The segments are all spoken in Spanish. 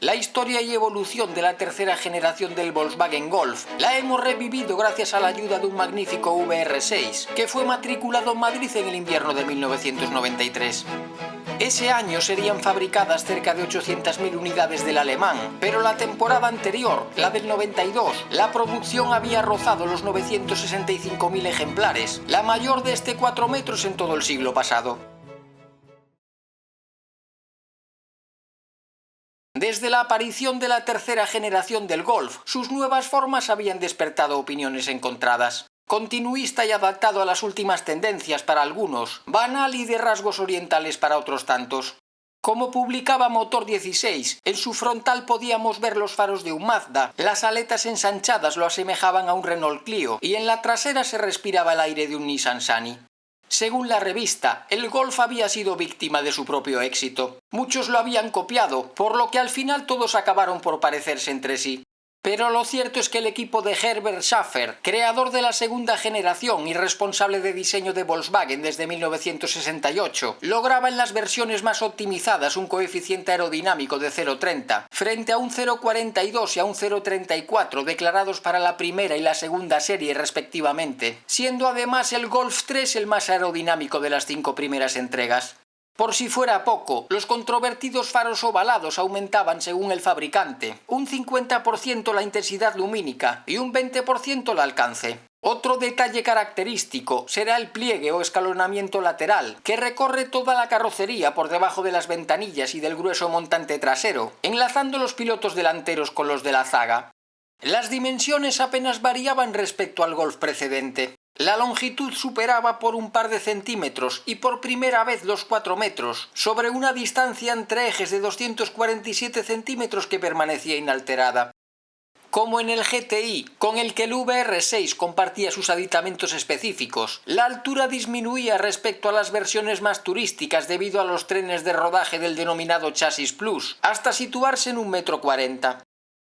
La historia y evolución de la tercera generación del Volkswagen Golf la hemos revivido gracias a la ayuda de un magnífico VR6, que fue matriculado en Madrid en el invierno de 1993. Ese año serían fabricadas cerca de 800.000 unidades del alemán, pero la temporada anterior, la del 92, la producción había rozado los 965.000 ejemplares, la mayor de este 4 metros en todo el siglo pasado. Desde la aparición de la tercera generación del Golf, sus nuevas formas habían despertado opiniones encontradas. Continuista y adaptado a las últimas tendencias para algunos, banal y de rasgos orientales para otros tantos. Como publicaba Motor 16, en su frontal podíamos ver los faros de un Mazda, las aletas ensanchadas lo asemejaban a un Renault Clio y en la trasera se respiraba el aire de un Nissan Sunny. Según la revista, el Golf había sido víctima de su propio éxito. Muchos lo habían copiado, por lo que al final todos acabaron por parecerse entre sí. Pero lo cierto es que el equipo de Herbert Schaffer, creador de la segunda generación y responsable de diseño de Volkswagen desde 1968, lograba en las versiones más optimizadas un coeficiente aerodinámico de 0,30, frente a un 0,42 y a un 0,34 declarados para la primera y la segunda serie respectivamente, siendo además el Golf 3 el más aerodinámico de las 5 primeras entregas. Por si fuera poco, los controvertidos faros ovalados aumentaban según el fabricante, un 50% la intensidad lumínica y un 20% el alcance. Otro detalle característico será el pliegue o escalonamiento lateral, que recorre toda la carrocería por debajo de las ventanillas y del grueso montante trasero, enlazando los pilotos delanteros con los de la zaga. Las dimensiones apenas variaban respecto al Golf precedente. La longitud superaba por un par de centímetros y por primera vez los 4 metros, sobre una distancia entre ejes de 247 centímetros que permanecía inalterada. Como en el GTI, con el que el VR6 compartía sus aditamentos específicos, la altura disminuía respecto a las versiones más turísticas debido a los trenes de rodaje del denominado Chasis Plus, hasta situarse en 1,40 m.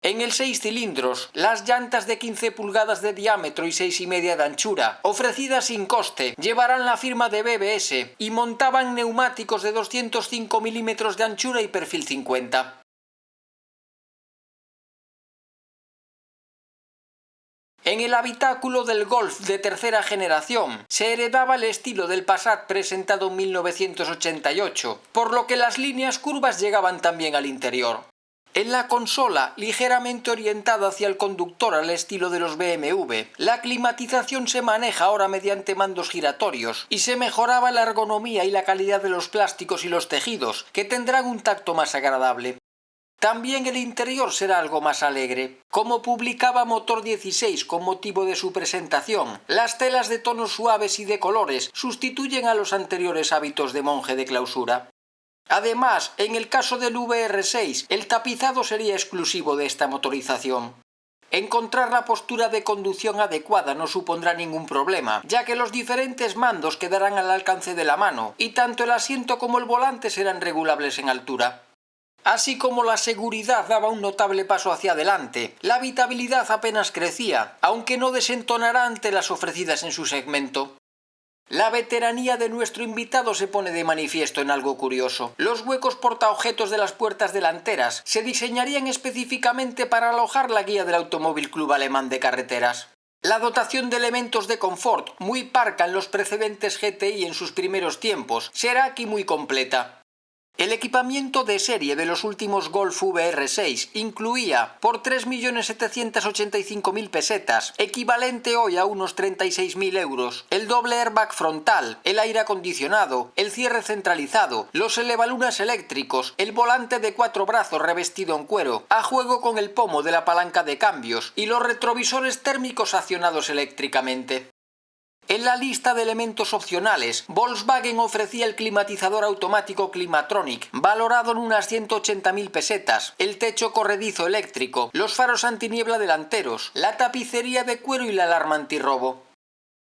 En el 6 cilindros, las llantas de 15 pulgadas de diámetro y 6,5 de anchura, ofrecidas sin coste, llevarán la firma de BBS y montaban neumáticos de 205 milímetros de anchura y perfil 50. En el habitáculo del Golf de tercera generación se heredaba el estilo del Passat presentado en 1988, por lo que las líneas curvas llegaban también al interior. En la consola, ligeramente orientada hacia el conductor al estilo de los BMW, la climatización se maneja ahora mediante mandos giratorios y se mejoraba la ergonomía y la calidad de los plásticos y los tejidos, que tendrán un tacto más agradable. También el interior será algo más alegre. Como publicaba Motor 16 con motivo de su presentación, las telas de tonos suaves y de colores sustituyen a los anteriores hábitos de monje de clausura. Además, en el caso del VR6, el tapizado sería exclusivo de esta motorización. Encontrar la postura de conducción adecuada no supondrá ningún problema, ya que los diferentes mandos quedarán al alcance de la mano, y tanto el asiento como el volante serán regulables en altura. Así como la seguridad daba un notable paso hacia adelante, la habitabilidad apenas crecía, aunque no desentonará ante las ofrecidas en su segmento. La veteranía de nuestro invitado se pone de manifiesto en algo curioso. Los huecos portaobjetos de las puertas delanteras se diseñarían específicamente para alojar la guía del Automóvil Club Alemán de Carreteras. La dotación de elementos de confort, muy parca en los precedentes GTI en sus primeros tiempos, será aquí muy completa. El equipamiento de serie de los últimos Golf VR6 incluía, por 3.785.000 pesetas, equivalente hoy a unos 36.000 euros, el doble airbag frontal, el aire acondicionado, el cierre centralizado, los elevalunas eléctricos, el volante de 4 brazos revestido en cuero, a juego con el pomo de la palanca de cambios y los retrovisores térmicos accionados eléctricamente. En la lista de elementos opcionales, Volkswagen ofrecía el climatizador automático Climatronic, valorado en unas 180.000 pesetas, el techo corredizo eléctrico, los faros antiniebla delanteros, la tapicería de cuero y la alarma antirrobo.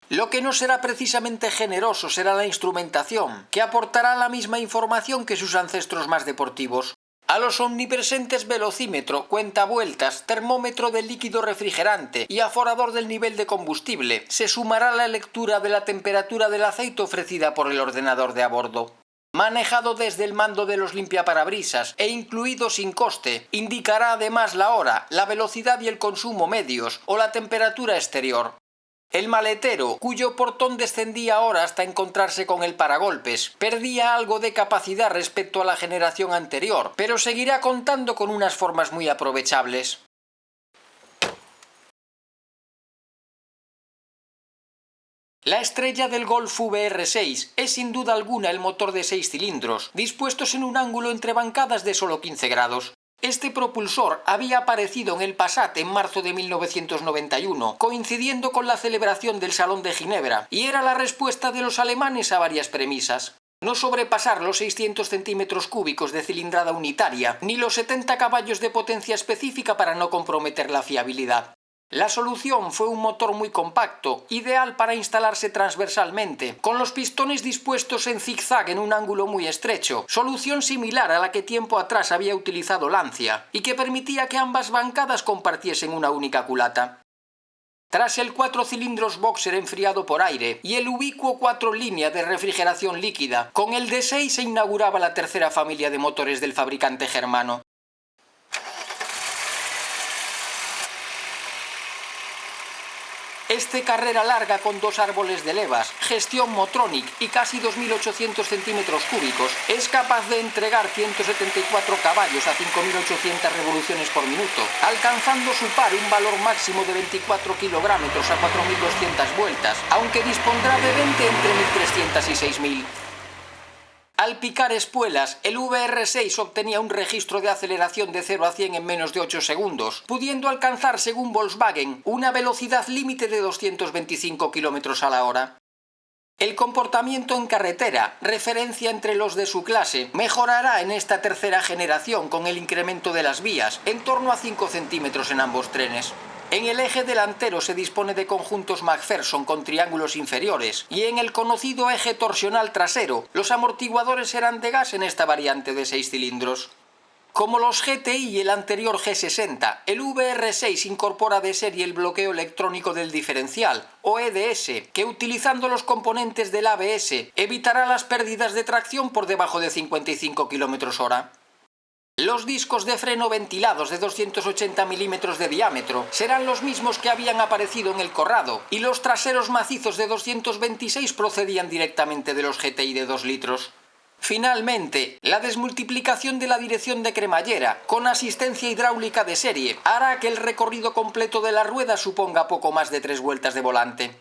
Lo que no será precisamente generoso será la instrumentación, que aportará la misma información que sus ancestros más deportivos. A los omnipresentes velocímetro, cuentavueltas, termómetro del líquido refrigerante y aforador del nivel de combustible se sumará la lectura de la temperatura del aceite ofrecida por el ordenador de a bordo. manejado desde el mando de los limpiaparabrisas e incluido sin coste. Indicará además la hora, la velocidad y el consumo medios o la temperatura exterior. El maletero, cuyo portón descendía ahora hasta encontrarse con el paragolpes, perdía algo de capacidad respecto a la generación anterior, pero seguirá contando con unas formas muy aprovechables. La estrella del Golf VR6 es sin duda alguna el motor de 6 cilindros, dispuestos en un ángulo entre bancadas de solo 15 grados. Este propulsor había aparecido en el Passat en marzo de 1991, coincidiendo con la celebración del Salón de Ginebra, y era la respuesta de los alemanes a varias premisas. No sobrepasar los 600 centímetros cúbicos de cilindrada unitaria, ni los 70 caballos de potencia específica para no comprometer la fiabilidad. La solución fue un motor muy compacto, ideal para instalarse transversalmente, con los pistones dispuestos en zigzag en un ángulo muy estrecho, solución similar a la que tiempo atrás había utilizado Lancia, y que permitía que ambas bancadas compartiesen una única culata. Tras el 4 cilindros boxer enfriado por aire y el ubicuo 4 línea de refrigeración líquida, con el D6 se inauguraba la tercera familia de motores del fabricante germano. Este carrera larga con 2 árboles de levas, gestión Motronic y casi 2.800 centímetros cúbicos, es capaz de entregar 174 caballos a 5.800 revoluciones por minuto, alcanzando su par un valor máximo de 24 kilogramos a 4.200 vueltas, aunque dispondrá de 20 entre 1.300 y 6.000. Al picar espuelas, el VR6 obtenía un registro de aceleración de 0 a 100 en menos de 8 segundos, pudiendo alcanzar, según Volkswagen, una velocidad límite de 225 km a la hora. El comportamiento en carretera, referencia entre los de su clase, mejorará en esta tercera generación con el incremento de las vías, en torno a 5 centímetros en ambos trenes. En el eje delantero se dispone de conjuntos McPherson con triángulos inferiores y en el conocido eje torsional trasero los amortiguadores serán de gas en esta variante de 6 cilindros. Como los GTI y el anterior G60, el VR6 incorpora de serie el bloqueo electrónico del diferencial, o EDS, que utilizando los componentes del ABS evitará las pérdidas de tracción por debajo de 55 km/h. Los discos de freno ventilados de 280 milímetros de diámetro serán los mismos que habían aparecido en el Corrado, y los traseros macizos de 226 procedían directamente de los GTI de 2 litros. Finalmente, la desmultiplicación de la dirección de cremallera, con asistencia hidráulica de serie, hará que el recorrido completo de la rueda suponga poco más de 3 vueltas de volante.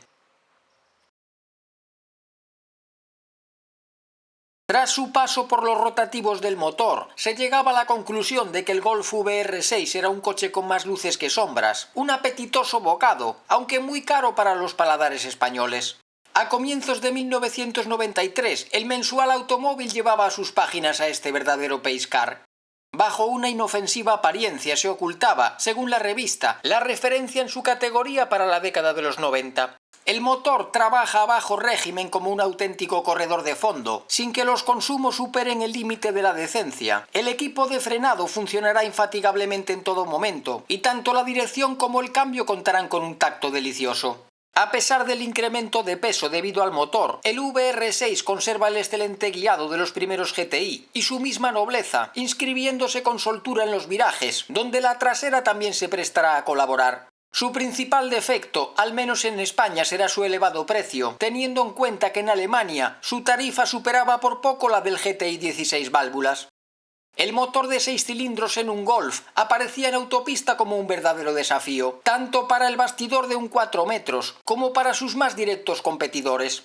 Tras su paso por los rotativos del motor, se llegaba a la conclusión de que el Golf VR6 era un coche con más luces que sombras, un apetitoso bocado, aunque muy caro para los paladares españoles. A comienzos de 1993, el mensual automóvil llevaba a sus páginas a este verdadero pace car. Bajo una inofensiva apariencia se ocultaba, según la revista, la referencia en su categoría para la década de los 90. El motor trabaja a bajo régimen como un auténtico corredor de fondo, sin que los consumos superen el límite de la decencia. El equipo de frenado funcionará infatigablemente en todo momento, y tanto la dirección como el cambio contarán con un tacto delicioso. A pesar del incremento de peso debido al motor, el VR6 conserva el excelente guiado de los primeros GTI y su misma nobleza, inscribiéndose con soltura en los virajes, donde la trasera también se prestará a colaborar. Su principal defecto, al menos en España, será su elevado precio, teniendo en cuenta que en Alemania su tarifa superaba por poco la del GTI 16 válvulas. El motor de 6 cilindros en un Golf aparecía en autopista como un verdadero desafío, tanto para el bastidor de un 4 metros como para sus más directos competidores.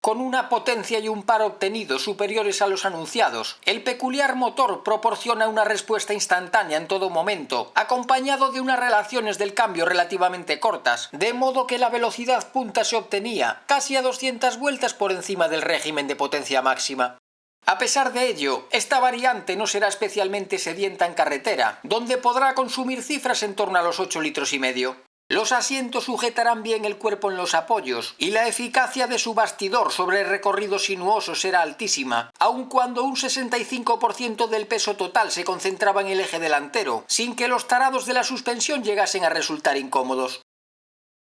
Con una potencia y un par obtenidos superiores a los anunciados, el peculiar motor proporciona una respuesta instantánea en todo momento, acompañado de unas relaciones del cambio relativamente cortas, de modo que la velocidad punta se obtenía casi a 200 vueltas por encima del régimen de potencia máxima. A pesar de ello, esta variante no será especialmente sedienta en carretera, donde podrá consumir cifras en torno a los 8,5 litros. Los asientos sujetarán bien el cuerpo en los apoyos y la eficacia de su bastidor sobre recorridos sinuosos será altísima, aun cuando un 65% del peso total se concentraba en el eje delantero, sin que los tarados de la suspensión llegasen a resultar incómodos.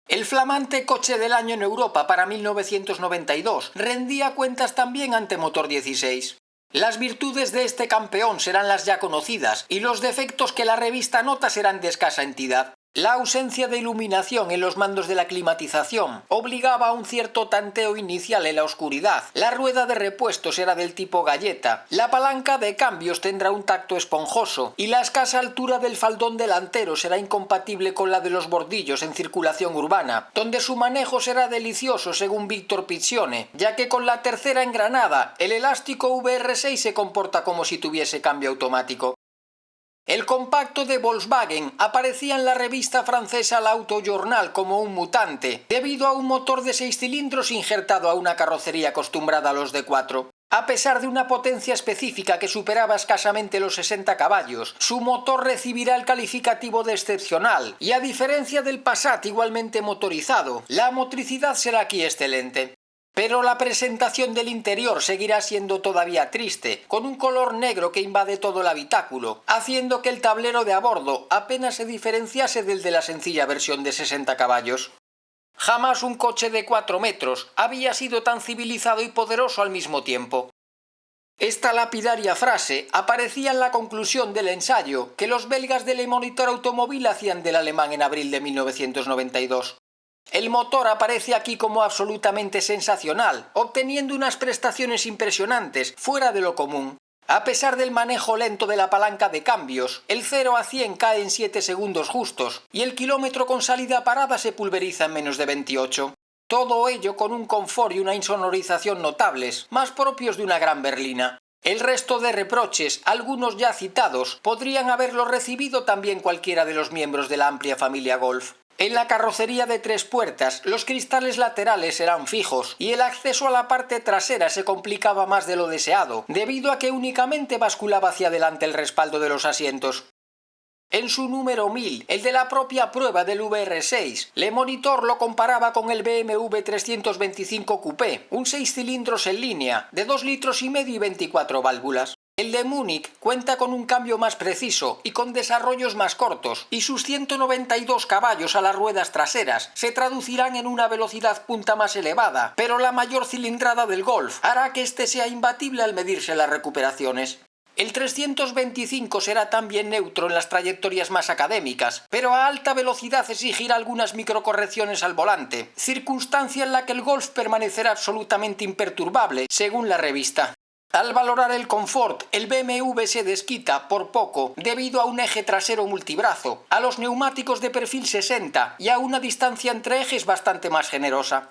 El flamante coche del año en Europa para 1992 rendía cuentas también ante motor 16. Las virtudes de este campeón serán las ya conocidas, y los defectos que la revista nota serán de escasa entidad. La ausencia de iluminación en los mandos de la climatización obligaba a un cierto tanteo inicial en la oscuridad. La rueda de repuestos era del tipo galleta. La palanca de cambios tendrá un tacto esponjoso y la escasa altura del faldón delantero será incompatible con la de los bordillos en circulación urbana, donde su manejo será delicioso según Víctor Piccione, ya que con la tercera engranada el elástico VR6 se comporta como si tuviese cambio automático. El compacto de Volkswagen aparecía en la revista francesa L'Auto-Journal como un mutante, debido a un motor de 6 cilindros injertado a una carrocería acostumbrada a los de 4. A pesar de una potencia específica que superaba escasamente los 60 caballos, su motor recibirá el calificativo de excepcional, y a diferencia del Passat igualmente motorizado, la motricidad será aquí excelente. Pero la presentación del interior seguirá siendo todavía triste, con un color negro que invade todo el habitáculo, haciendo que el tablero de a bordo apenas se diferenciase del de la sencilla versión de 60 caballos. Jamás un coche de 4 metros había sido tan civilizado y poderoso al mismo tiempo. Esta lapidaria frase aparecía en la conclusión del ensayo que los belgas de Le Moniteur Automobile hacían del alemán en abril de 1992. El motor aparece aquí como absolutamente sensacional, obteniendo unas prestaciones impresionantes, fuera de lo común. A pesar del manejo lento de la palanca de cambios, el 0 a 100 cae en 7 segundos justos, y el kilómetro con salida parada se pulveriza en menos de 28. Todo ello con un confort y una insonorización notables, más propios de una gran berlina. El resto de reproches, algunos ya citados, podrían haberlo recibido también cualquiera de los miembros de la amplia familia Golf. En la carrocería de 3 puertas, los cristales laterales eran fijos y el acceso a la parte trasera se complicaba más de lo deseado, debido a que únicamente basculaba hacia adelante el respaldo de los asientos. En su número 1000, el de la propia prueba del VR6, Le Moniteur lo comparaba con el BMW 325 Coupé, un 6 cilindros en línea, de 2,5 litros y 24 válvulas. El de Múnich cuenta con un cambio más preciso y con desarrollos más cortos, y sus 192 caballos a las ruedas traseras se traducirán en una velocidad punta más elevada, pero la mayor cilindrada del Golf hará que este sea imbatible al medirse las recuperaciones. El 325 será también neutro en las trayectorias más académicas, pero a alta velocidad exigirá algunas microcorrecciones al volante, circunstancia en la que el Golf permanecerá absolutamente imperturbable, según la revista. Al valorar el confort, el BMW se desquita, por poco, debido a un eje trasero multibrazo, a los neumáticos de perfil 60 y a una distancia entre ejes bastante más generosa.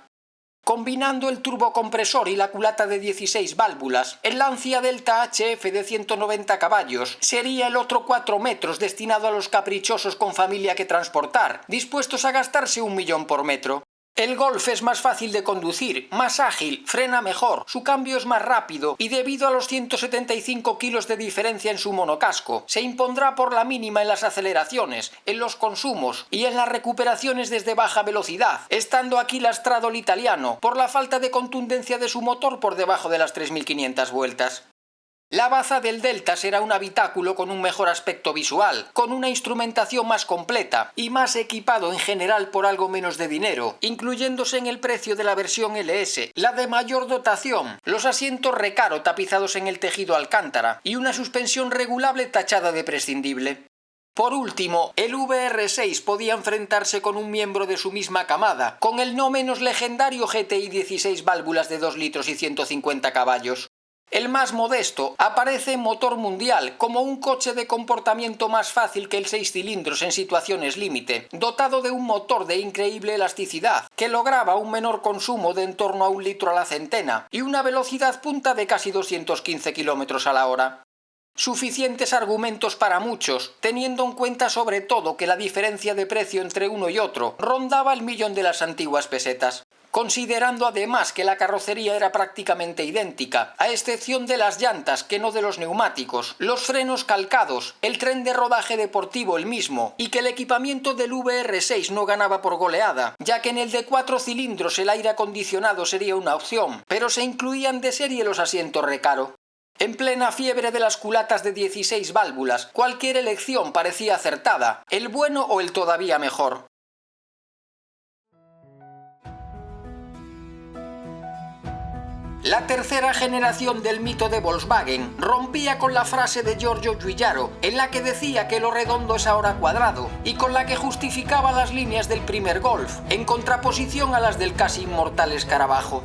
Combinando el turbocompresor y la culata de 16 válvulas, el Lancia Delta HF de 190 caballos sería el otro 4 metros destinado a los caprichosos con familia que transportar, dispuestos a gastarse 1 millón por metro. El Golf es más fácil de conducir, más ágil, frena mejor, su cambio es más rápido y debido a los 175 kilos de diferencia en su monocasco, se impondrá por la mínima en las aceleraciones, en los consumos y en las recuperaciones desde baja velocidad, estando aquí lastrado el italiano por la falta de contundencia de su motor por debajo de las 3.500 vueltas. La baza del Delta será un habitáculo con un mejor aspecto visual, con una instrumentación más completa y más equipado en general por algo menos de dinero, incluyéndose en el precio de la versión LS, la de mayor dotación, los asientos recaro tapizados en el tejido alcántara y una suspensión regulable tachada de prescindible. Por último, el VR6 podía enfrentarse con un miembro de su misma camada, con el no menos legendario GTI 16 válvulas de 2 litros y 150 caballos. El más modesto aparece en Motor Mundial como un coche de comportamiento más fácil que el 6 cilindros en situaciones límite, dotado de un motor de increíble elasticidad, que lograba un menor consumo de en torno a 1 litro a la centena y una velocidad punta de casi 215 km a la hora. Suficientes argumentos para muchos, teniendo en cuenta sobre todo que la diferencia de precio entre uno y otro rondaba el millón de las antiguas pesetas. Considerando además que la carrocería era prácticamente idéntica, a excepción de las llantas que no de los neumáticos, los frenos calcados, el tren de rodaje deportivo el mismo, y que el equipamiento del VR6 no ganaba por goleada, ya que en el de 4 cilindros el aire acondicionado sería una opción, pero se incluían de serie los asientos recaro. En plena fiebre de las culatas de 16 válvulas, cualquier elección parecía acertada, el bueno o el todavía mejor. La tercera generación del mito de Volkswagen rompía con la frase de Giorgio Giugiaro, en la que decía que lo redondo es ahora cuadrado, y con la que justificaba las líneas del primer Golf, en contraposición a las del casi inmortal escarabajo.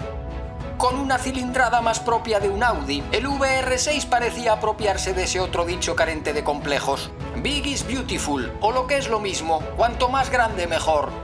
Con una cilindrada más propia de un Audi, el VR6 parecía apropiarse de ese otro dicho carente de complejos. Big is beautiful, o lo que es lo mismo, cuanto más grande mejor.